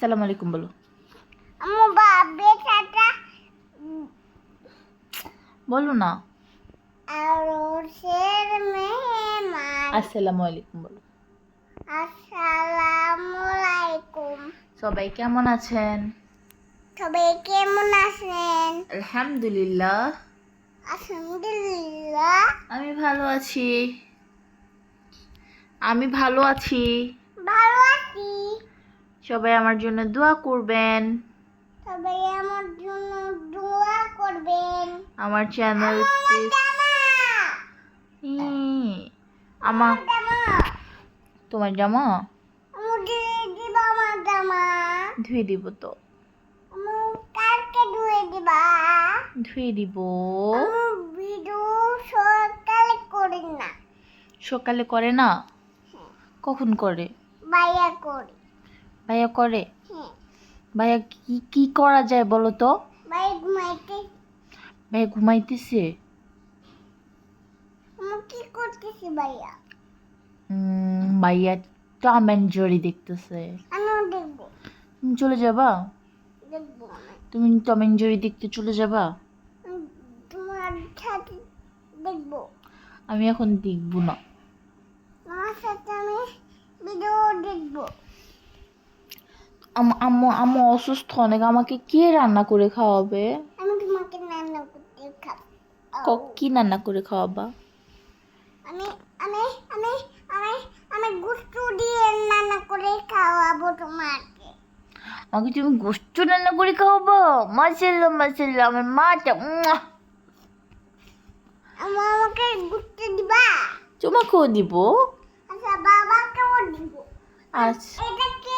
আসসালামু আলাইকুম বলো। আম্মু বাবে চাচা বলো না। আরশের মেহমান। আসসালামু আলাইকুম বলো। আসসালামু আলাইকুম। সবাই কেমন আছেন? সবাই কেমন আছেন? আলহামদুলিল্লাহ, আলহামদুলিল্লাহ আমি ভালো আছি। ভালো আছি। সবাই আমার জন্য দোয়া করবেন। সবাই আমার জন্য দোয়া করবেন। আমার চ্যানেলটি আমার তোমার জামা আমার জামা ধুয়ে দিব তো। কালকে ধুয়ে দিবা? ধুয়ে দিব। ভিডিও সকালে করি না। সকালে করে না? কখন করে? ভাইয়া করি। ভাইয়া করে? হ্যাঁ। ভাইয়া কি কি করা যায় বলো তো? ভাইয়া ভাইয়া ঘুমাইতেছে। আমি কি করতেছি ভাইয়া? ভাইয়া টম অ্যান্ড জেরি দেখতেছে। আমিও দেখবো। তুমি চলে যাবা? দেখবো না। তুমি টম অ্যান্ড জেরি দেখতে চলে যাবা? তোমার সাথে দেখবো। আমি এখন দেখবো না। আমার সাথে আমি ভিডিও দেখবো। আম্মু আম্মু অসুস্থ অনেক, আমাকে কে রান্না করে খাওয়াবে? আমি তোমাকে রান্না করতে কি রান্না করে খাওয়াবা? আমি আমি আমি আমি আমি গুস্তু দিয়ে রান্না করে খাওয়াবো তোমাকে। আমাকে তুমি গোস্ত রান্না করে খাওয়াবো? মাশাআল্লাহ মাশাআল্লাহ, আমার মাটা আমাকে গুস্তু দিবা? তোমাকেও দিব। আচ্ছা বাবাকেও দিব। আচ্ছা এটা কে